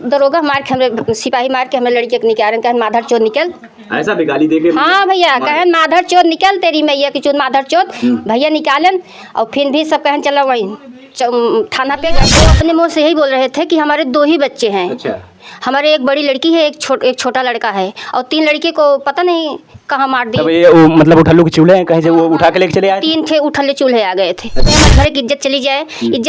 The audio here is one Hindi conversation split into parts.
दरोगा मार के हमरे सिपाही मार के हमरे लड़के के निकाल कहे माधर चोर निकल। ऐसा भी गाली देके? हाँ भैया, कहे माधर चोर निकल, तेरी मैया की चोर माधर चोर। भैया निकालन और फिर भी सब कहन चला वहीं थाना पे गए। तो अपने मुँह से यही बोल रहे थे कि हमारे 2 ही बच्चे हैं। अच्छा। हमारे एक बड़ी लड़की है, एक छोटा लड़का है और 3 लड़के को पता नहीं कहाँ मार दिए। तब ये मतलब उठल्लू के चूल्हे हैं कहीं से वो उठा के लेके चले आए? 3 थे उठल्ले चूल्हे आ गए थे। घर की इज्जत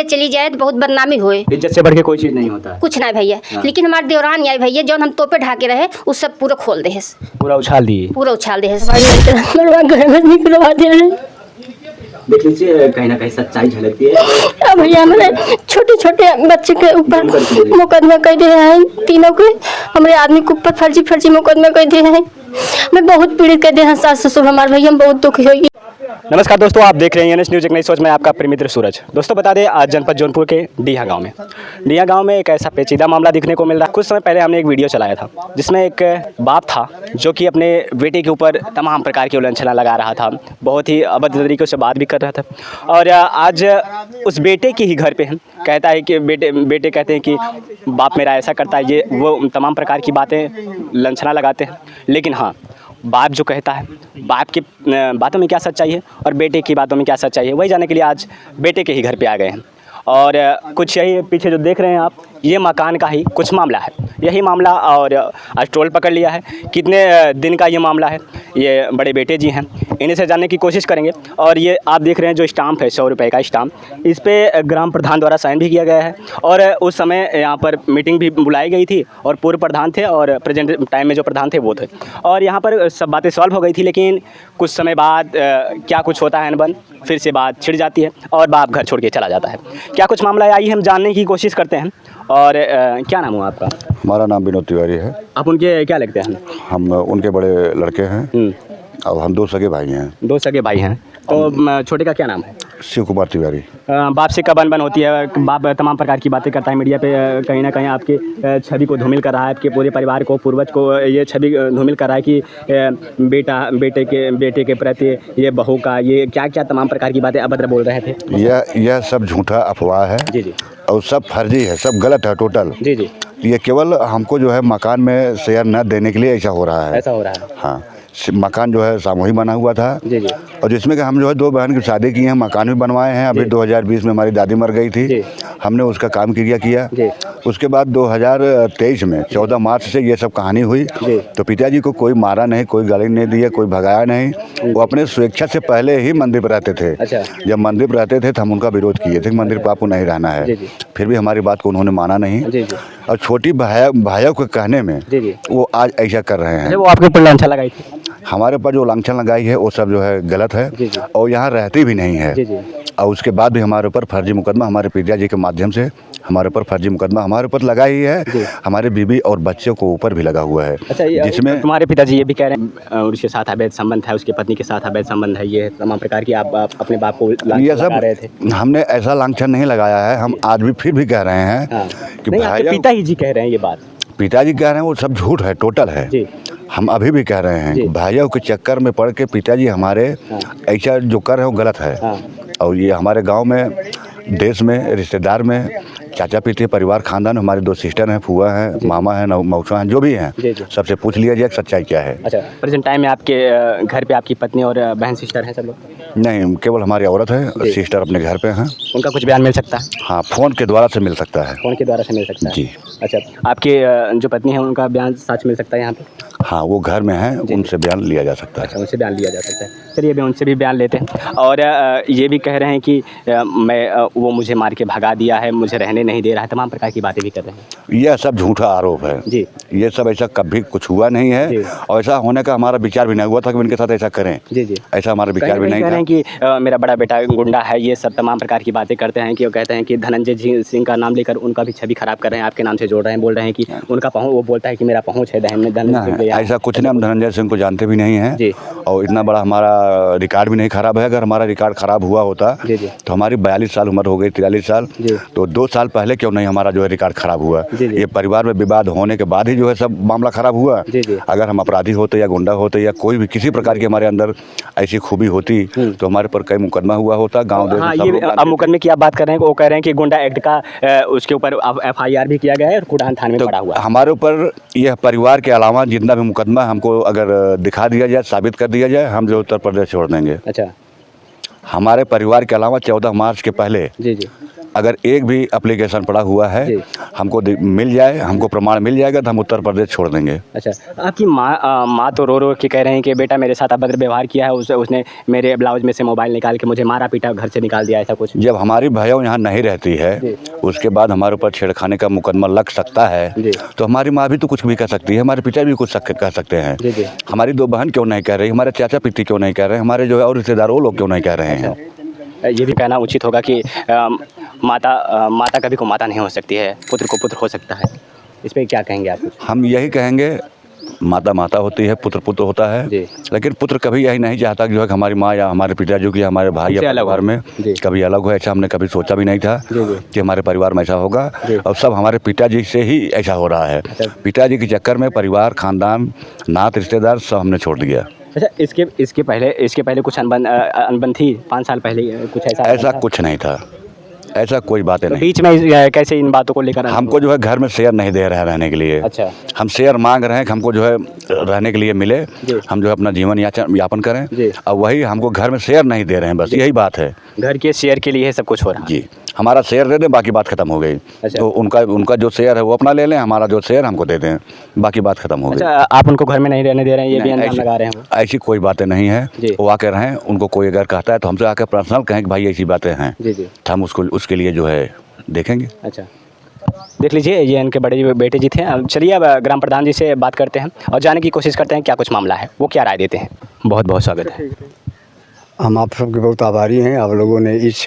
चली जाए तो बहुत बदनामी हुए। इज्जत से बढ़ के कोई चीज नहीं होता, कुछ नहीं भैया। लेकिन हमारे देवरान आई भैया जो हम तोपे ढाके रहे उस सब पूरा खोल दे, पूरा उछाल दिए। देख लीजिए कहीं ना कहीं सच्चाई झलकती है। भैया हमारे छोटे छोटे बच्चे के ऊपर मुकदमा कर दिए हैं, तीनों के हमारे आदमी के ऊपर फर्जी मुकदमा कर दिए हैं। मैं बहुत पीड़ित कर दिए हैं, सास ससुर हमारे भैया बहुत दुखी होगी। नमस्कार दोस्तों, आप देख रहे हैं एनएस न्यूज़ एक नई सोच में आपका प्रिय मित्र सूरज। दोस्तों बता दें, आज जनपद जौनपुर के डीहा गांव में एक ऐसा पेचीदा मामला देखने को मिल रहा है। कुछ समय पहले हमने एक वीडियो चलाया था जिसमें एक बाप था जो कि अपने बेटे के ऊपर तमाम प्रकार की उल्लंघना लगा रहा था, बहुत ही अभद्र तरीके से बात भी कर रहा था। और आज उस बेटे के ही घर पे कहता है कि बेटे कहते हैं कि बाप मेरा ऐसा करता है, ये वो तमाम प्रकार की बातें लांछना लगाते हैं। लेकिन हाँ, बाप जो कहता है, बाप की बातों में क्या सच्चाई है और बेटे की बातों में क्या सच्चाई है, वही जानने के लिए आज बेटे के ही घर पे आ गए हैं। और कुछ यही पीछे जो देख रहे हैं आप, ये मकान का ही कुछ मामला है, यही मामला। और आज टोल पकड़ लिया है। कितने दिन का ये मामला है, ये बड़े बेटे जी हैं, इन्हीं से जानने की कोशिश करेंगे। और ये आप देख रहे हैं जो स्टाम्प है, 100 रुपये का स्टाम्प, इस पर ग्राम प्रधान द्वारा साइन भी किया गया है। और उस समय यहाँ पर मीटिंग भी बुलाई गई थी और पूर्व प्रधान थे और प्रेजेंट टाइम में जो प्रधान थे वो थे। और यहाँ पर सब बातें सॉल्व हो गई थी, लेकिन कुछ समय बाद क्या कुछ होता है अनबन, फिर से बात छिड़ जाती है और बाप घर छोड़ के चला जाता है। क्या कुछ मामला है, आइए हम जानने की कोशिश करते हैं। और क्या नाम हुआ आपका? हमारा नाम विनोद तिवारी है। आप उनके क्या लगते हैं? हम उनके बड़े लड़के हैं और हम 2 सगे भाई हैं। 2 सगे भाई हैं। तो छोटे का क्या नाम है? शिव कुमार तिवारी। बाप से कब अनबन होती है? बाप तमाम प्रकार की बातें करता है मीडिया पे, कहीं ना कहीं आपकी छवि को धूमिल कर रहा है, आपके पूरे परिवार को, पूर्वज को ये छवि धूमिल कर रहा है कि बेटे के प्रति ये बहू का ये क्या तमाम प्रकार की बातें अभद्र बोल रहे थे। यह सब झूठा अफवाह है। जी जी। और सब फर्जी है, सब गलत है टोटल। जी जी। ये केवल हमको जो है मकान में शेयर न देने के लिए ऐसा हो रहा है। ऐसा हो रहा है? हाँ, मकान जो है सामूहिक बना हुआ था। जी जी। और जिसमें कि हम जो है 2 बहन की शादी की है, मकान भी बनवाए हैं। अभी 2020 में हमारी दादी मर गई थी, हमने उसका काम किया। उसके बाद 2023 में 14 मार्च से ये सब कहानी हुई। तो पिताजी को कोई मारा नहीं, कोई गाली नहीं दिया, कोई भगाया नहीं। वो अपने स्वेच्छा से पहले ही मंदिर पर रहते थे। अच्छा। जब मंदिर पर रहते थे तो हम उनका विरोध किए थे, मंदिर पर आपको नहीं रहना है। फिर भी हमारी बात को उन्होंने माना नहीं। और छोटी भाइयों के कहने में वो आज ऐसा कर रहे हैं। वो आपके ऊपर लांछन लगाई थी? हमारे ऊपर जो लांछन लगाई है वो सब जो है गलत है। जी जी। और यहाँ रहती भी नहीं है। जी जी। और उसके बाद भी हमारे ऊपर फर्जी मुकदमा, हमारे पिताजी के माध्यम से हमारे ऊपर फर्जी मुकदमा हमारे ऊपर लगा ही है। हमारे बीवी और बच्चों को ऊपर भी लगा हुआ है। अच्छा, जिसमें तुम्हारे पिताजी ये भी कह रहे हैं उसके साथ अवैध संबंध है, उसकी पत्नी के साथ अवैध संबंध है, ये तमाम प्रकार की आप अपने बाप को ये सब रहे थे। हमने ऐसा लांछन नहीं लगाया है, हम आज भी फिर भी कह रहे हैं कि पिताजी जी कह रहे हैं ये बात। पिताजी कह रहे हैं वो सब झूठ है, टोटल है। हम अभी भी कह रहे हैं भाइयों के चक्कर में पड़ के पिताजी हमारे ऐसा जो कर रहे हैं वो गलत है। और ये हमारे गांव में, देश में, रिश्तेदार में, चाचा पीते परिवार खानदान, हमारे 2 सिस्टर हैं, फुआ हैं, मामा हैं, मौसा हैं, जो भी हैं, सबसे पूछ लिया जाए सच्चाई क्या है। अच्छा, प्रेजेंट टाइम में आपके घर पे आपकी पत्नी और बहन सिस्टर हैं सब लोग? नहीं, केवल हमारी औरत है, सिस्टर अपने घर पे हैं। उनका कुछ बयान मिल सकता है? हाँ, फ़ोन के द्वारा से मिल सकता है। फ़ोन के द्वारा से मिल सकता है? जी। अच्छा, आपके जो पत्नी है उनका बयान सच मिल सकता है यहाँ पे? हाँ, वो घर में हैं, उनसे बयान लिया जा सकता है। अच्छा, उनसे बयान लिया जा सकता है। चलिए अभी उनसे भी बयान लेते हैं। और ये भी कह रहे हैं कि वो मुझे मार के भगा दिया है, मुझे रहने नहीं दे रहा है, तमाम प्रकार की बातें भी कर रहे हैं। यह सब झूठा आरोप है जी। ये सब ऐसा कभी कुछ हुआ नहीं है और ऐसा होने का हमारा विचार भी नहीं हुआ था कि उनके साथ ऐसा करें। जी जी। ऐसा हमारा विचार भी नहीं था कि मेरा बड़ा बेटा गुंडा है, ये सब तमाम प्रकार की बातें करते हैं कि वो कहते हैं कि धनंजय सिंह का नाम लेकर उनका भी छवि खराब कर रहे हैं, आपके नाम से जोड़ रहे हैं, बोल रहे हैं कि उनका पहुँच, वो बोलता है कि मेरा पहुँच है, धनंजय यहाँ? ऐसा कुछ नहीं, हम धनंजय सिंह को जानते भी नहीं हैं जी। और इतना बड़ा हमारा रिकॉर्ड भी नहीं खराब है। अगर हमारा रिकॉर्ड खराब हुआ होता जी जी तो हमारी 42 साल उम्र हो गई, 43 साल, जी। तो 2 साल पहले क्यों नहीं हमारा जो है रिकॉर्ड खराब हुआ। जी जी। ये परिवार में विवाद होने के बाद ही जो है सब मामला खराब हुआ। जी जी। अगर हम अपराधी होते या गुंडा होते या कोई भी किसी प्रकार की हमारे अंदर ऐसी खूबी होती तो हमारे पर कई मुकदमा हुआ होता। गाँव देश हाँ, में सब ये लोग अब मुकदमे की आप बात कर रहे हैं, वो कह रहे हैं कि गुंडा एक्ट का उसके ऊपर FIR भी किया गया है और कुडान थाने में पड़ा हुआ है। हमारे ऊपर यह परिवार के अलावा जितना भी मुकदमा हमको अगर दिखा दिया जाए, साबित कर दिया जाए, हम जो उत्तर प्रदेश छोड़ देंगे। अच्छा। हमारे परिवार के अलावा 14 मार्च के पहले जी जी अगर एक भी एप्लीकेशन पड़ा हुआ है जी। हमको मिल जाए, हमको प्रमाण मिल जाएगा तो हम उत्तर प्रदेश छोड़ देंगे। अच्छा, आपकी माँ तो रो रो के कह रहे हैं कि बेटा मेरे साथ अभद्र व्यवहार किया है, उसने मेरे ब्लाउज में से मोबाइल निकाल के मुझे मारा पीटा, घर से निकाल दिया, ऐसा कुछ? जब हमारी भैया यहाँ नहीं रहती है उसके बाद हमारे ऊपर छेड़खानी का मुकदमा लग सकता है तो हमारी माँ भी तो कुछ भी कह सकती है, हमारे पिता भी कुछ कह सकते हैं। हमारी 2 बहन क्यों नहीं कह रही, हमारे चाचा पिती क्यों नहीं कह रहे, हमारे जो है और रिश्तेदार वो लोग क्यों नहीं कह रहे हैं। ये भी कहना उचित होगा कि माता कभी को माता नहीं हो सकती है, पुत्र को पुत्र हो सकता है। इस पर क्या कहेंगे आप? हम यही कहेंगे, माता माता होती है, पुत्र पुत्र होता है, लेकिन पुत्र कभी यही नहीं चाहता कि जो है हमारी माँ या हमारे पिता जो कि हमारे भाई या परिवार में कभी अलग हो। ऐसा हमने कभी सोचा भी नहीं था कि हमारे परिवार में ऐसा होगा और सब हमारे पिताजी से ही ऐसा हो रहा है। पिताजी के चक्कर में परिवार, खानदान, नात, रिश्तेदार सब हमने छोड़ दिया। अच्छा, इसके पहले कुछ अनबन थी 5 साल पहले, कुछ ऐसा कुछ नहीं था, ऐसा कोई बातें नहीं। बीच में कैसे इन बातों को लेकर हमको जो है घर में शेयर नहीं दे रहे हैं रहने के लिए। अच्छा। हम शेयर मांग रहे हैं कि हमको जो है रहने के लिए मिले, हम जो है अपना जीवन यापन करें, और वही हमको घर में शेयर नहीं दे रहे हैं, बस यही बात है। घर के शेयर के लिए सब कुछ हो रहा है। जी, हमारा शेयर दे दें, बाकी बात खत्म हो गई। अच्छा। तो उनका जो शेयर है वो अपना ले लें, हमारा जो शेयर हमको दे दें, बाकी बात खत्म हो गई। अच्छा, आप उनको घर में नहीं रहने दे रहे हैं, ये भी अंजाम लगा रहे हैं? ऐसी कोई बातें नहीं है, वो आके रहें। उनको कोई अगर कहता है तो हमसे आकर पर्सनल कहें कि भाई ऐसी बातें हैं, तो हम उसके लिए जो है देखेंगे। अच्छा, देख लीजिए, ये इनके बड़े बेटे जी थे। चलिए अब ग्राम प्रधान जी से बात करते हैं और जानने की कोशिश करते हैं क्या कुछ मामला है, वो क्या राय देते हैं। बहुत बहुत स्वागत है। हम आप सबके बहुत आभारी हैं। आप लोगों ने इस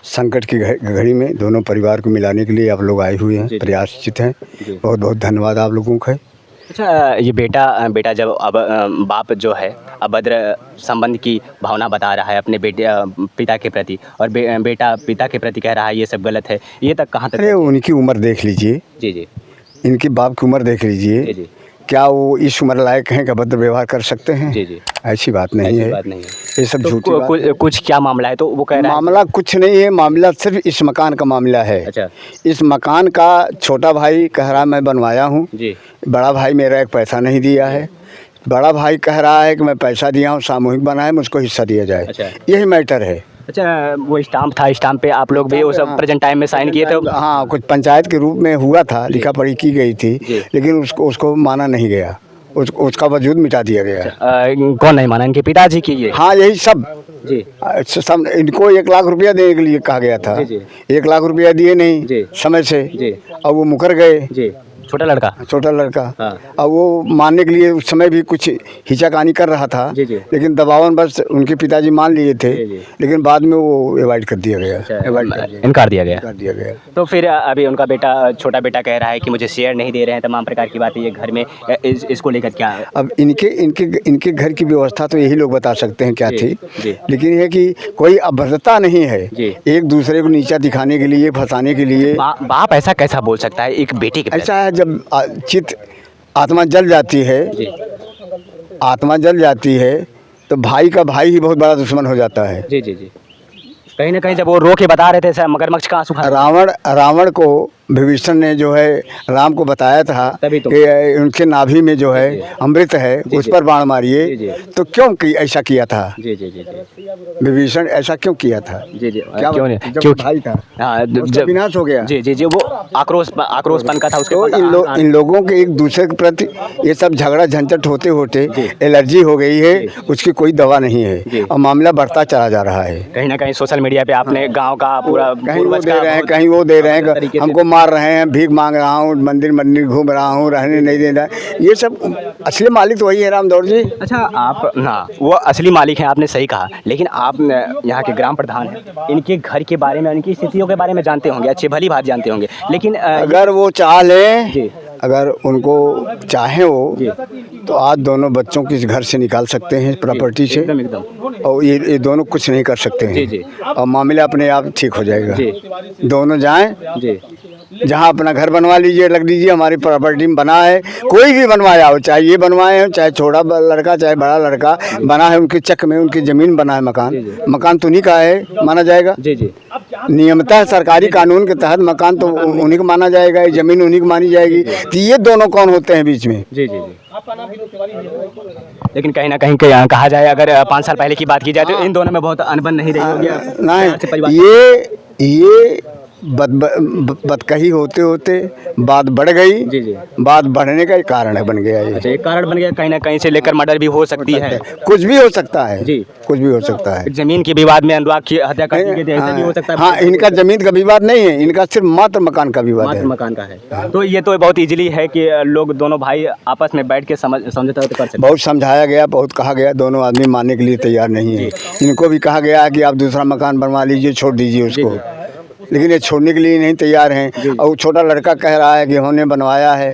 संकट की घड़ी में दोनों परिवार को मिलाने के लिए आप लोग आए हुए हैं, प्रयासचित हैं। बहुत बहुत धन्यवाद आप लोगों का। अच्छा, ये बेटा जब अब बाप जो है अभद्र संबंध की भावना बता रहा है अपने पिता के प्रति, और बेटा पिता के प्रति कह रहा है ये सब गलत है, ये तक कहाँ तक? अरे उनकी उम्र देख लीजिए। जी जी। इनकी बाप की उम्र देख लीजिए। जी जी। क्या वो इस उम्र लायक हैं कि अभद्र व्यवहार कर सकते हैं? जी जी। ऐसी बात नहीं है, ये सब झूठी बात है। कुछ क्या मामला है? तो वो कह रहा है मामला कुछ नहीं है, मामला सिर्फ इस मकान का मामला है। अच्छा। इस मकान का छोटा भाई कह रहा मैं बनवाया हूँ, बड़ा भाई मेरा एक पैसा नहीं दिया है। बड़ा भाई कह रहा है कि मैं पैसा दिया हूँ, सामूहिक बनाए, मुझको हिस्सा दिया जाए। अच्छा। यही मैटर है। अच्छा, वो स्टाम्प था, स्टाम्प पे आप लोग भी उस प्रेजेंट टाइम में साइन किए थे? हाँ, कुछ पंचायत के रूप में हुआ था, लिखा पढ़ी की गई थी, लेकिन उसको माना नहीं गया, उसका वजूद मिटा दिया गया। कौन नहीं माना? इनके पिताजी की ये? हाँ, यही सब जी। सब इनको 1 लाख रुपया देने के लिए कहा गया था। 1 लाख रुपया दिए नहीं समय से, और वो मुकर गए। छोटा लड़का। हाँ। और वो मानने के लिए उस समय भी कुछ हिचकानी कर रहा था, लेकिन दबावन बस उनके पिताजी मान लिए थे, लेकिन बाद में वो अवॉइड कर दिया गया, इनकार दिया गया। तो फिर अभी उनका छोटा बेटा कह रहा है कि मुझे शेयर नहीं दे रहे हैं, तमाम प्रकार की बातें ये घर में, इसको लेकर क्या है? अब इनके घर की व्यवस्था तो यही लोग बता सकते हैं क्या थी, लेकिन है कि कोई अभद्रता नहीं है, एक दूसरे को नीचा दिखाने के लिए, फंसाने के लिए। बाप ऐसा कैसा बोल सकता है एक बेटे के? ऐसा है, जब आत्मा जल जाती है तो भाई का भाई ही बहुत बड़ा दुश्मन हो जाता है। जी जी जी। कहीं ना कहीं जब वो रो के बता रहे थे सर, मगरमच्छ का आंसू रावण को विभीषण ने जो है राम को बताया था कि उनके नाभि में जो है अमृत है, उस पर बाण मारिए, तो क्यों ऐसा किया था? विभीषण ऐसा क्यों किया था? क्यों भाई था, जब विनाश हो गया। जी, वो आक्रोशपन का था उसके। तो इन लोगों के एक दूसरे के प्रति ये सब झगड़ा झंझट होते एलर्जी हो गई है, उसकी कोई दवा नहीं है, और मामला बढ़ता चला जा रहा है। कहीं ना कहीं सोशल मीडिया पे आपने गाँव का पूरा, कहीं वो दे रहे हैं, हमको मार रहे हैं, भीख मांग रहा हूँ, मंदिर घूम रहा हूँ, रहने नहीं दे रहा। ये सब असली मालिक तो वही है, रामदौड़ जी। अच्छा, आप हाँ, वो असली मालिक हैं, आपने सही कहा, लेकिन आप यहाँ के ग्राम प्रधान हैं, इनके घर के बारे में, इनकी स्थितियों के बारे में जानते होंगे, अच्छे भली बात जानते होंगे, लेकिन अगर वो चाह लें अगर उनको चाहे वो तो आज दोनों बच्चों को इस घर से निकाल सकते हैं, प्रॉपर्टी से। और ये दोनों कुछ नहीं कर सकते हैं और मामला अपने आप ठीक हो जाएगा। दोनों जाएं, जहाँ अपना घर बनवा लीजिए, रख दीजिए, हमारी प्रॉपर्टी में बना है, कोई भी बनवाया हो, चाहे ये बनवाए हो, चाहे छोटा लड़का चाहे बड़ा लड़का बना है, उनके चक में उनकी ज़मीन बना है, मकान तो उन्हीं का है, माना जाएगा। नियमतः सरकारी कानून के तहत मकान तो उन्हीं को माना जाएगा, ज़मीन उन्हीं को मानी जाएगी। तो ये दोनों कौन होते हैं बीच में? लेकिन कहीं ना कहीं कहा जाए, अगर 5 साल पहले की बात की जाए तो इन दोनों में बहुत अनबन नहीं रही होगी। नहीं, ये बदकही होते होते बात बढ़ गई। बात बढ़ने का एक कारण बन गया ये। अच्छा, एक कारण बन गया, कहीं ना कहीं से लेकर मर्डर भी हो सकती है, कुछ भी हो सकता है जी, कुछ भी हो सकता है। जमीन के विवाद में अनुराग की हत्या कर दी गई, ऐसा भी हो सकता है। हाँ, इनका जमीन का विवाद नहीं है, इनका सिर्फ मात्र मकान का विवाद है। मकान का है। तो ये तो बहुत इजीली है कि लोग दोनों भाई आपस में बैठ के समझौता कर सकते। बहुत समझाया गया, बहुत कहा गया, दोनों आदमी मानने के लिए तैयार नहीं है। इनको भी कहा गया है कि आप दूसरा मकान बनवा लीजिए, छोड़ दीजिए उसको, लेकिन ये छोड़ने के लिए नहीं तैयार हैं। और छोटा लड़का कह रहा है कि हमने बनवाया है,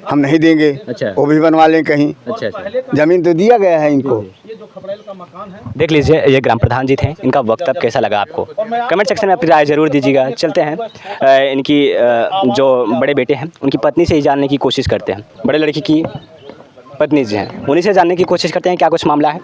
हम नहीं देंगे। अच्छा। वो भी बनवा लें कहीं। अच्छा। जमीन तो दिया गया है इनको। देख लीजिए, ये ग्राम प्रधान जी थे, इनका वक्तव्य कैसा लगा आपको कमेंट सेक्शन में अपनी राय जरूर दीजिएगा। चलते हैं इनकी जो बड़े बेटे हैं उनकी पत्नी से ही जानने की कोशिश करते हैं। बड़े लड़की की पत्नी जी हैं, उन्हीं से जानने की कोशिश करते हैं क्या कुछ मामला है।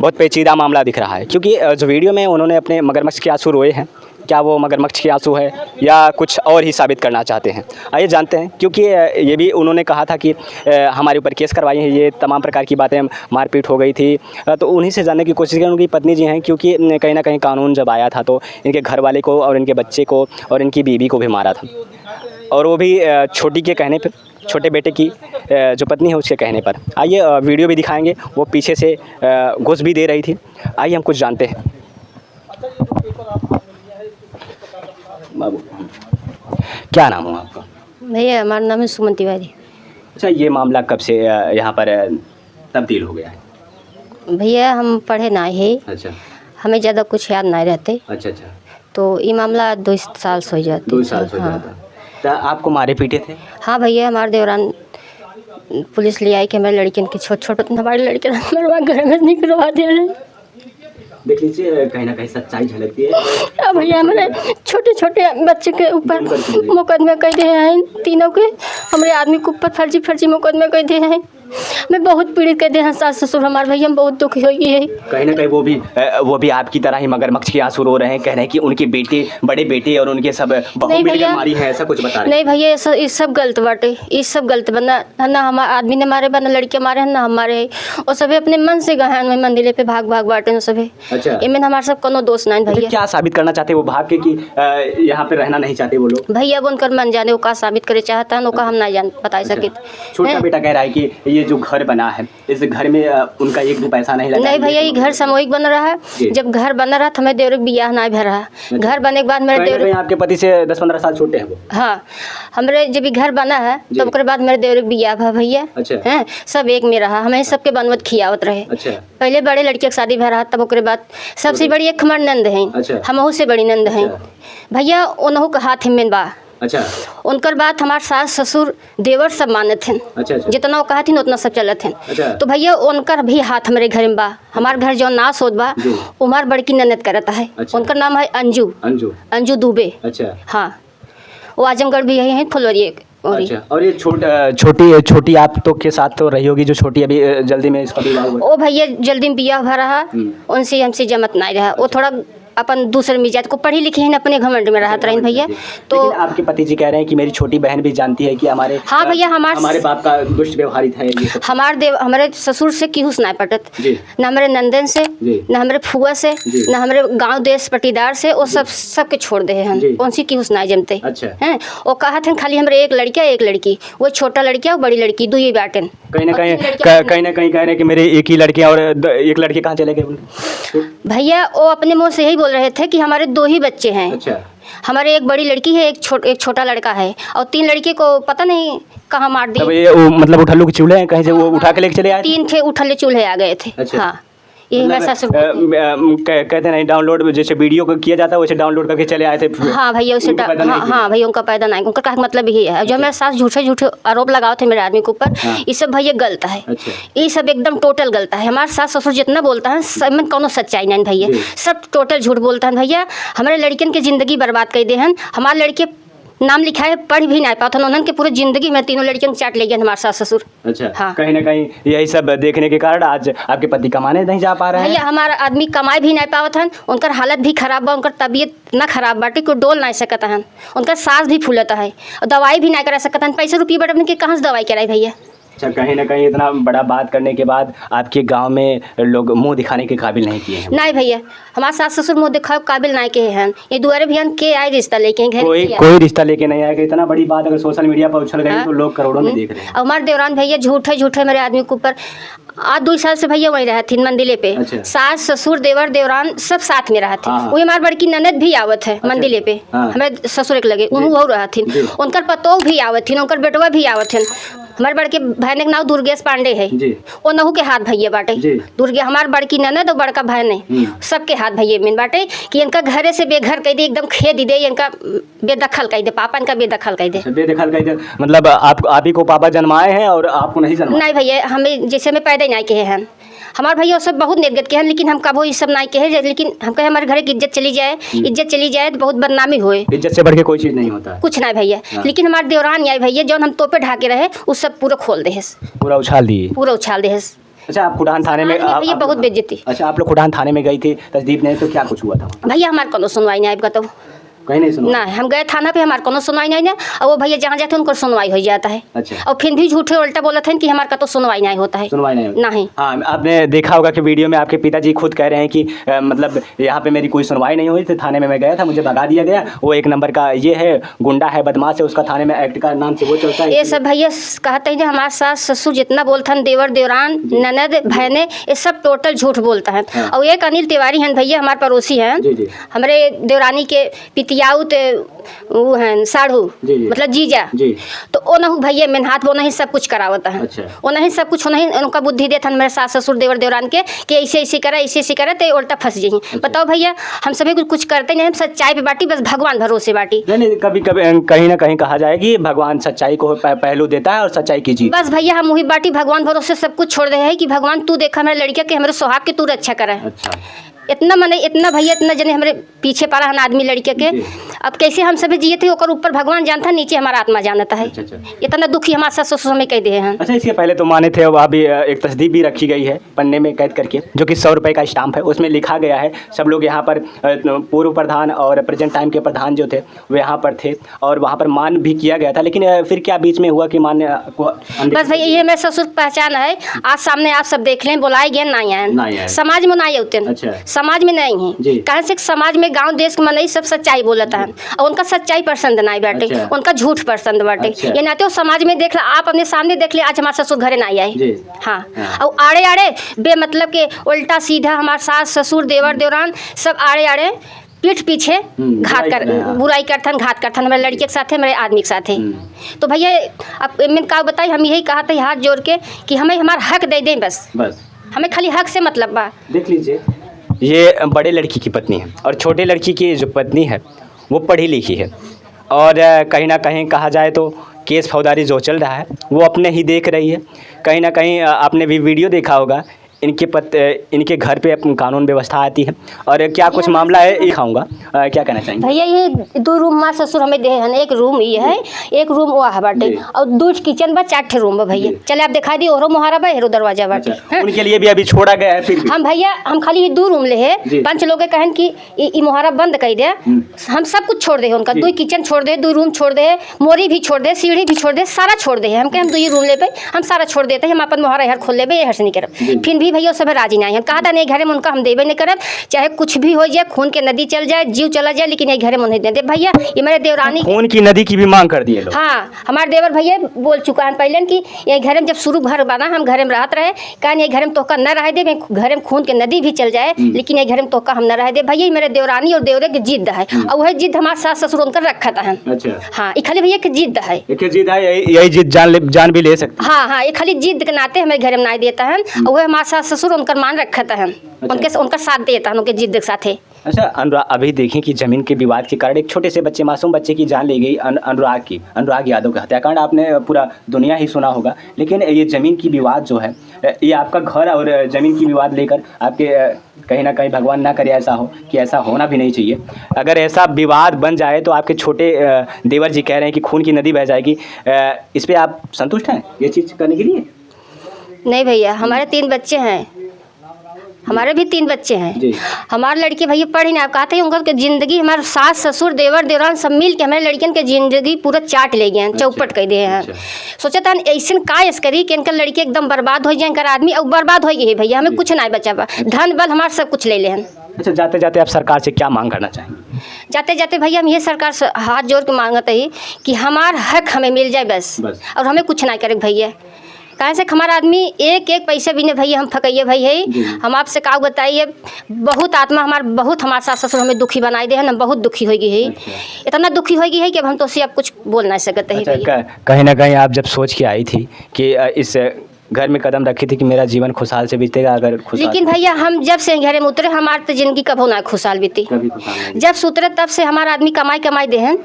बहुत पेचीदा मामला दिख रहा है, क्योंकि जो वीडियो में उन्होंने अपने मगरमच्छ के आंसू रोए हैं, क्या वो मगरमच्छ के आंसू है या कुछ और ही साबित करना चाहते हैं, आइए जानते हैं। क्योंकि ये भी उन्होंने कहा था कि हमारे ऊपर केस करवाई है, ये तमाम प्रकार की बातें, मारपीट हो गई थी, तो उन्हीं से जानने की कोशिश की। उनकी पत्नी जी हैं, क्योंकि कहीं ना कहीं कानून जब आया था तो इनके घर वाले को और इनके बच्चे को और इनकी बीवी को भी मारा था, और वो भी छोटी के कहने पर, छोटे बेटे की जो पत्नी है उसके कहने पर। आइए वीडियो भी दिखाएंगे, वो पीछे से घूस भी दे रही थी। आइए हम कुछ जानते हैं। बाबू, क्या नाम है आपका? भैया हमारा नाम है सुमन तिवारी। अच्छा, ये मामला कब से यहाँ पर तब्दील हो गया है? भैया हम पढ़े ना है। अच्छा। हमें ज़्यादा कुछ याद नहीं रहते। अच्छा अच्छा। तो ये मामला 2 साल से हो जाता। 2 साल से हो जाता। तो आपको मारे पीटे थे? हाँ भैया, हमारे देवरान पुलिस ले आई कि हमारे लड़कियों के छोटे हमारे लड़के घर में निकलवा दे रहे। देख लीजिए, कहीं ना कहीं सच्चाई झलकती है। अब भैया हमारे छोटे छोटे बच्चे के ऊपर मुकदमे कर दिए हैं, तीनों के हमारे आदमी के ऊपर फर्जी मुकदमे कर दिए हैं। मैं बहुत पीड़ित कर दिए हैं, सास ससुर हमारे भैया हम बहुत दुखी हो गई है। कहीं ना कहीं वो भी आपकी तरह ही मगरमच्छ के आंसू रो रहे हैं, कह रहे हैं कि उनके बेटे, बड़े बेटे और उनके सब बहू मिलकर मारी है, ऐसा कुछ बता रहे हैं। नहीं भैया, ये सब गलत बाटे, ये सब गलत बना ना हमारे आदमी ने मारे, ना लड़के मारे हैं, ना हमारे, और सभी अपने मन से गए हैं मंदिर पे भाग बाटे ना सभी। अच्छा। इनमें हमारे सब कोनो दोष नहीं भैया। क्या साबित करना चाहते वो भाग के कि यहाँ पे रहना नहीं चाहते वो लोग? भैया उनकर मन जाने, वो का साबित करे चाहता है, हम नहीं जान बता सके। छोटा बेटा कह रहा है कि ये जो घर बना है, इस घर में उनका एक भी पैसा नहीं लगा। नहीं भैया, ये घर सामूहिक बन रहा है। जब घर बना रहा था, हमें देवर के बियाह नहीं भर रहा। घर बनने के बाद मेरे देवर, आपके पति से 10-15 साल छोटे हैं वो। हाँ, हमारे जब घर बना है तब उसके बाद मेरे देवर के बियाह भा भैया। अच्छा। हैं, सब एक में रहा, हमें सबके बनवत खियावत रहे। अच्छा। पहले बड़े लड़के की शादी भर रहा, तब उसके बाद सबसे बड़ी एक हमार नंद है। अच्छा। हम से बड़ी नंद है भैया, उनहु का हाथ में बा। अच्छा। उनकर बात हमारे सास ससुर देवर सब माने थे। अच्छा। जितना वो कहा थी उतना सब चलत थे। अच्छा। तो भैया उनकर भी हाथ हमारे घर में बा। हमारे घर जो नाश होत बा, उमार बड़की ननद करता है। अच्छा। उनका नाम है अंजू दुबे। अच्छा। हाँ, वो आजमगढ़ भी यही है, फुलवरिए। अच्छा। और ये छोटी आप तो के साथ तो रही होगी, जो छोटी अभी जल्दी में इसका विवाह हुआ? ओ भैया जल्दी में बियाह भरा रहा, उनसे हमसे जमत नहीं रहा। वो थोड़ा अपन दूसरे मिजाज को पढ़ी लिखी है, अपने घमंड में रहत रही भैया। तो आपके पति जी कह रहे हैं कि मेरी छोटी बहन भी जानती है कि हमारे, हाँ भैया, हमारे बाप का दुष्ट व्यवहारित है। हमारे ससुर से किहुस ना पटत, न हमारे नंदन से, न हमारे फुआ से, न हमारे गांव देश पटीदार से, वो सबके छोड़ दे हैं, उनसे किहुस ना जमते हैं। वो कहा थे खाली हमारे एक लड़का एक लड़की, वो छोटा लड़का और बड़ी लड़की, 2 ही बाटन। कहीं ना कहीं कह रहे हैं कि मेरे एक ही लड़के और एक लड़के कहाँ चले गए भैया? वो अपने मुँह से यही बोल रहे थे कि हमारे 2 ही बच्चे हैं। अच्छा। हमारे एक बड़ी लड़की है, एक छोटा लड़का है, और 3 लड़के को पता नहीं कहाँ मार दिए। मतलब उठल्लू के चूल्हे हैं, कहीं से वो उठा के लेके चले आए? 3 थे उठल्ले चूल्हे आ गए थे। अच्छा। हाँ, यही मेरे ससुर कहते नहीं डाउनलोड जैसे वीडियो को किया जाता है वैसे डाउनलोड करके चले आए थे। हाँ भैया उसे हाँ भैया उनका पैदा नहीं, उनका कहने का मतलब यही है। जो मेरे सास झूठे झूठे आरोप लगाओ थे मेरे आदमी के ऊपर, ये सब भैया गलत है। ये सब एकदम टोटल गलत है। हमारे सास ससुर जितना बोलता है सब में कोनो सच्चाई नहीं भैया, सब टोटल झूठ बोलता है भैया। हमारे लड़कियन की जिंदगी बर्बाद कर दे हैं। हमारे लड़के नाम लिखा है पढ़ भी नहीं पाता, उन्होंने के पूरी जिंदगी में तीनों लड़कियों चाट ले गए हमारे सास ससुर। अच्छा हाँ। कहीं ना कहीं यही सब देखने के कारण आज आपके पति कमाने नहीं जा पा रहे हैं। भैया हमारा आदमी कमाई भी नहीं पावत हन, उनकर हालत भी खराब बा, उनकर तबीयत इतना खराब बाटे कोई डोल नहीं सकता हन, उनका सांस भी फूलता है, दवाई भी नहीं करा सकता हन। पैसे रुपये बटे अपने के कहाँ से दवाई कराई भैया। अच्छा कहीं ना कहीं इतना बड़ा बात करने के बाद आपके गांव में लोग मुंह दिखाने के काबिल नहीं किए हैं। नहीं भैया हमारे सास ससुर मुँह दिखाओ काबिल नहीं के हैं। ये दुआरे भी हम के आए रिश्ता लेके घर कोई रिश्ता लेके नहीं आएगा। इतना बड़ी बात अगर सोशल मीडिया पर उछल गई तो लोग करोड़ों में देख रहे हैं। और हमारे देवरान भैया झूठे झूठे मेरे आदमी के ऊपर आज 2 साल से भैया वहीं रहे थे मंदिले पे। अच्छा। सास ससुर देवर देवरान सब साथ में रहे थे। हाँ। वही हमारी बड़की ननद भी आवत है मंदिले पे। हाँ। हमारे ससुर एक लगे वो रहा थी, उनकर पतोह भी आवत थी, उनकर बेटवा भी आवत थे। हमारे बड़के भाई के नाम दुर्गेश पांडे है, वो नहू के हाथ भैया बाटे। दुर्गे हमारे बड़की ननद और बड़का भाई ने सबके हाथ भैया में बाटे कि इनका घरे से बेघर कह दे, एकदम खेद दे, इनका बेदखल कह दे, पापा इनका बेदखल कह दे। बेदखल कह दे मतलब आप ही को पापा जन्माए हैं और आपको नहीं जन्माए? नहीं भैया हमें जैसे में पैदा ही नहीं कहे हैं। हमारे भैया सब बहुत निर्गत के हैं, लेकिन हम कबो ये सब नहीं कहे। लेकिन हम कहे हमारे घर की इज्जत चली जाए तो बहुत बदनामी होए। इज्जत से बढ़ के कोई चीज़ नहीं होता है। कुछ नहीं भैया। लेकिन हमारे देवरान आई भैया जो हम तोपे ढाके रहे वो सब पूरा खोल दे, पूरा उछाल दिए। अच्छा आप खुडान थाने में भैया बहुत बेइज्जती। अच्छा आप लोग खुडान थाने में गई थी तस्दीक नहीं, तो क्या कुछ हुआ था भैया? हमारे कोनो सुनवाई नहीं बताओ, कहीं नहीं सुना? नहीं हम गए थाना पे, हमारे कोनो सुनवाई नहीं है। और वो भैया जहाँ जाते हैं उनको सुनवाई हो जाता है। अच्छा। और फिर भी झूठे उल्टा बोला था कि हमारे का तो सुनवाई नहीं होता है। सुनवाई नहीं। हाँ आपने देखा होगा कि वीडियो में आपके पिताजी खुद कह रहे हैं कि मतलब यहाँ पे मेरी कोई सुनवाई नहीं हुई थी, थाने में मैं गया था, मुझे भगा दिया गया, वो एक नंबर का ये है गुंडा है, बदमाश है, उसका थाने में एक्ट का नाम से वो चलता है। ये सब भैया कहते हैं हमारे सास ससुर जितना बोलता है, देवर देवरान ननद बहने, ये सब टोटल झूठ बोलता है। और एक अनिल तिवारी हैं भैया हमारे पड़ोसी हैं, हमारे देवरानी के पितियाउत वो हैं साढ़ू, मतलब जीजा। तो वो नहू भैया मेहनत वो नहीं सब कुछ करावता है। अच्छा। वो नहीं सब कुछ नहीं उनका बुद्धि देता मेरे सास ससुर देवर देवरान के कि ऐसे ऐसे करे तो उल्टा फंस जाइए। अच्छा। बताओ भैया हम सभी कुछ करते नहीं, हम सच्चाई पे बाटी, बस भगवान भरोसे बाटी। नहीं कभी कभी कहीं ना कहीं कहा जाए कि भगवान सच्चाई को पहलू देता है और सच्चाई की जीत। बस भैया हम वही बाटी भगवान भरोसे सब कुछ छोड़ दे है कि भगवान तू देखा हमारे लड़के के हमारे सुहाग के तू रक्षा करे। अच्छा। इतना मने इतना भैया इतना जने हमारे पीछे पड़ा है आदमी लड़के के। अब कैसे हम सभी जिए थे ओकर ऊपर भगवान जानता, नीचे हमारा आत्मा जानता है। अच्छा। इतना दुखी हमारे सास ससुर हमें कह दिए हैं। अच्छा इसके पहले तो माने थे, वहाँ भी एक तस्दीक भी रखी गई है पन्ने में कैद करके, जो कि 100 रुपये का स्टाम्प है, उसमें लिखा गया है सब लोग यहाँ पर पूर्व प्रधान और प्रेजेंट टाइम के प्रधान जो थे वो यहाँ पर थे और वहाँ पर मान भी किया गया था। लेकिन फिर क्या बीच में हुआ कि मान बस भैया ये मेरे ससुर पहचान है। आज सामने आप सब देख लें, बुलाए गए नहीं आए, समाज में नहीं होते। अच्छा। समाज में नहीं है, कहे से समाज में गांव देश के मनई सब सच्चाई बोलता है और उनका सच्चाई पसंद नहीं बाटे। अच्छा। उनका झूठ पसंद बाटे। अच्छा। ये नाते समाज में देख ला, आप अपने सामने देख ले, आज हमारे ससुर घरे नहीं आए। हाँ। और आड़े आड़े बेमतलब के उल्टा सीधा हमारे सास ससुर देवर देवरान सब आड़े आड़े पीठ पीछे घात कर बुराई करथन, घात करथन हमारे लड़के के साथ है, मेरे आदमी के साथ है। तो भैया अब मैंने कहा बताई, हम यही कहा था हाथ जोड़ के कि हमें हमारा हक दे दें, बस हमें खाली हक से मतलब बा। देख लीजिए ये बड़े लड़की की पत्नी है और छोटे लड़की की जो पत्नी है वो पढ़ी लिखी है और कहीं ना कहीं कहा जाए तो केस फौजदारी जो चल रहा है वो अपने ही देख रही है। कहीं ना कहीं आपने भी वीडियो देखा होगा, इनके घर पे कानून व्यवस्था आती है और क्या कुछ मामला है ये दिखाऊंगा। क्या कहना चाहेंगे भैया? ये 2 रूम माँ ससुर हमें दे हैं, एक रूम ये है, एक रूम वो है बाटे और 2 किचन बा, 4 रूम बा भैया। चले आप दिखा दी ओरो मोहरा बा, हेरो दरवाजा बाटे। अच्छा। उनके लिए भी अभी छोड़ा गया है? फिर हम भैया हम खाली 2 रूम ले है, 5 लोग कहन कि ई मोहरा बंद कर दे, हम सब कुछ छोड़ दे उनका, 2 किचन छोड़ दे, 2 रूम छोड़ दे, मोरी भी छोड़ दे, सीढ़ी भी छोड़ दे, सारा छोड़ दे। हम कहे हम 2 रूम ले पे हम सारा छोड़ देते हैं, हम अपन मोहरा यहाँ खोल ले यहाँ से नहीं करब। फिर भी भैया सब राजी नहीं है, कहा था नहीं घरे में उनका हम देवे नहीं करब, चाहे कुछ भी हो जाए, खून के नदी चल जाए, जीव चला जाए, लेकिन ये घरे में नहीं दे। भैया ये मेरे देवरानी खून की नदी की भी मांग कर दी है लोग। हाँ हमारे देवर भैया बोल चुका है पहले कि ये घरे में जब शुरू घर बना हम घरे में रहते रहे, कहा ये घरे में तोहका न रह दे, घरे में खून के नदी भी चल जाए, लेकिन ये घरे में तोहका हम न रह दे। भैया मेरे देवरानी और देवरे की जिद है और वही जिद हमारे सास ससुर उनकर रखा था। अच्छा। हाँ ये खाली भैया की जिद है, यही जिद जान भी ले सकते। हाँ ये खाली जिद के नाते हमें घरे में नहीं देता है और वह हमारे सास ससुर उनकर मान रखत हैं, उनका साथ देता है, उनके जिद के साथ है। अच्छा अनुराग, अभी देखें कि ज़मीन के विवाद के कारण एक छोटे से बच्चे, मासूम बच्चे की जान ले गई, अनुराग यादव का हत्याकांड आपने पूरा दुनिया ही सुना होगा। लेकिन ये ज़मीन की विवाद जो है, ये आपका घर और ज़मीन की विवाद लेकर आपके कहीं ना कहीं, भगवान ना करे ऐसा हो, कि ऐसा होना भी नहीं चाहिए, अगर ऐसा विवाद बन जाए तो आपके छोटे देवर जी कह रहे हैं कि खून की नदी बह जाएगी, इस पर आप संतुष्ट हैं ये चीज़ करने के लिए? नहीं भैया, हमारे 3 बच्चे हैं, हमारे भी 3 बच्चे हैं। हमारे लड़के भैया पढ़ ही नहीं, आप कहते हैं उनका ज़िंदगी, हमारे सास ससुर देवर देवरान सब मिल के हमारे लड़कियन के ज़िंदगी पूरा चाट ले गए हैं, चौपट कर दिए हैं। सोचा था ऐसा कायस करी कि इनका लड़के एकदम बर्बाद हो जाए, इनका आदमी अब बर्बाद हो गई भैया, हमें कुछ नहीं बचा, धन बल हमारा सब कुछ ले ले हैं। अच्छा, जाते जाते आप सरकार से क्या मांग करना चाहेंगे? जाते जाते भैया हम ये सरकार से हाथ जोड़ के मांगते ही कि हमारा हक हमें मिल जाए बस। और हमें कुछ ना करे भैया, कहाँ से हमारा आदमी एक पैसे भी नहीं भैया, हम फकैये भाई है। हम आपसे का बताइए, बहुत आत्मा हमारे सास ससुर हमें दुखी बनाई दे है ना, बहुत दुखी हो गई है। इतना दुखी हो गई है कि अब हम तो उससे अब कुछ बोल नहीं सकते हैं। अच्छा, कहीं ना कहीं आप जब सोच के आई थी कि इस घर में कदम रखी थी कि मेरा जीवन खुशहाल से बीतेगा, अगर खुशहाल, लेकिन भैया हम जब से घर में उतरे हमारी तो ज़िंदगी कभी ना खुशहाल बीती। जब से उतरे तब से हमारा आदमी कमाई दे हैं,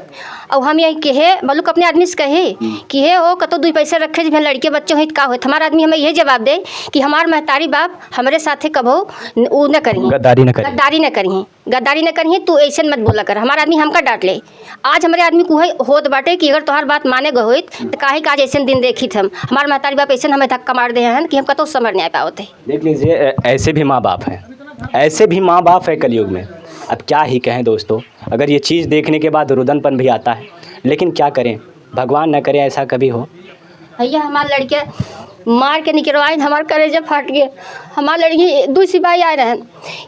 और हम यही कहे बोलू अपने आदमी से कहे कि हे ओ कतो 2 पैसे रखे जब लड़के बच्चे हो का हो, हमारा आदमी हमें यही जवाब दे कि हमारे महतारी बाप हमारे साथे कभो वो न करी, गद्दारी न करी, तू ऐसे मत बोला कर। हमारा आदमी हमका डांट ले। आज हमारे आदमी को होत बाटे कि अगर तुम्हार बात माने गए होत तो काहे का आज ऐसे दिन देखी थे, हमारे महतारी बाप ऐसे हमें धक्का मार दे हैं कि हम कतो समझ नहीं आ पाते। देख लीजिए, ऐसे भी माँ बाप हैं, ऐसे भी माँ बाप है कलयुग में। अब क्या ही कहें दोस्तों, अगर ये चीज़ देखने के बाद रुदनपन भी आता है, लेकिन क्या करें, भगवान न करे ऐसा कभी हो। भैया हमारे लड़के मार के निकलवाए, हमारे कलेजा फाट गए। हमारे लड़की 2 सिपाही आए रहन,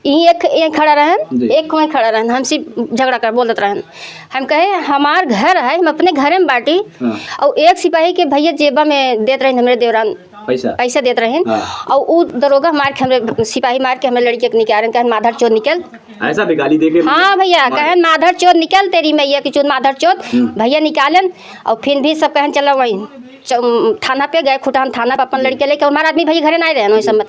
एक खड़ा रहन, एक वहीं खड़ा रहन, हमसे झगड़ा कर बोलते रहन। हम कहे हमार घर है, हम अपने घर में बाटी, और एक सिपाही के भैया जेबा में देते रहे हमारे देवरान पैसा देते रहे, और वो दरोगा मार के हमारे सिपाही मार के हमारे लड़के के निकाल, कहे माधर चोर निकल, ऐसा भी गाली दे के। हाँ भैया, कहे माधर चोर निकल, तेरी मैया की चोर माधर चोर भैया निकालन। और फिर भी सब कहन चला वहीं थाना पे गए, खुटान थाना पे अपन लड़के लेके। हमारा आदमी भैया घरे नहीं रहे वही सब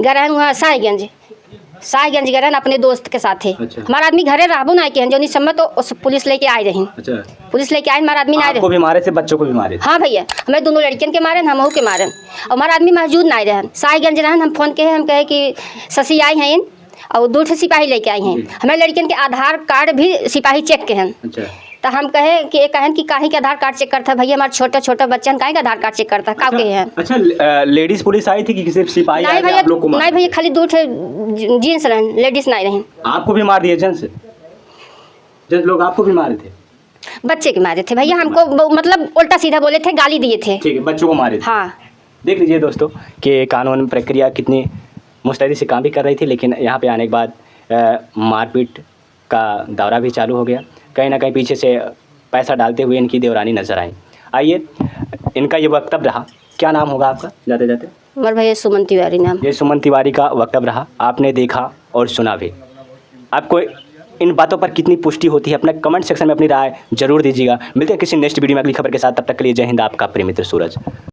गए रहन वहाँ शाहगंज गए रहन अपने दोस्त के साथ। अच्छा। हमारा आदमी घरे रहबो नहीं के जो नहीं समय तो पुलिस लेके आए रही। अच्छा। पुलिस लेके आए, हमारा आदमी नहीं भी मारे थे, बच्चों को भी मारे। हाँ भैया, हमें दोनों लड़कियन के मारे, हमहू के मारे, और हमारा आदमी मौजूद नहीं रहन। शाहगंज रहन, हम फोन के हम कहे कि शशि आई हैं और 2 सिपाही लेके आई हैं। हमारे लड़कियन के आधार कार्ड भी सिपाही चेक के हैं। अच्छा। तो हम कहे कि काहे के आधार कार्ड चेक करता भैया, हमारे छोटा बच्चन काहे का आधार कार्ड चेक करता का के हैं। अच्छा, लेडीज पुलिस आई थी कि किसी सिपाही नहीं भैया, नहीं भैया, खाली 2 जींस रहन, लेडीज नहीं रहन। आपको भी मार दिए जेंट्स लोग? आपको भी मारे थे? बच्चे के मारे थे भैया, हमको मतलब उल्टा सीधा बोले थे, गाली दिए थे। ठीक है, बच्चों को मारे थे। हाँ। देख लीजिए दोस्तों कि कानून प्रक्रिया कितनी मुस्तैदी से काम भी कर रही थी, लेकिन यहाँ पे आने के बाद मारपीट का दौरा भी चालू हो गया। कहीं ना कहीं पीछे से पैसा डालते हुए इनकी देवरानी नजर आई। आइए, इनका ये वक्तव्य रहा। क्या नाम होगा आपका जाते जाते? हमारे भैया सुमन तिवारी नाम। ये सुमन तिवारी का वक्तव्य रहा, आपने देखा और सुना भी। आपको इन बातों पर कितनी पुष्टि होती है, अपने कमेंट सेक्शन में अपनी राय जरूर दीजिएगा। मिलते हैं किसी नेक्स्ट वीडियो में अगली खबर के साथ, तब तक के लिए जय हिंद, आपका प्रिय मित्र सूरज।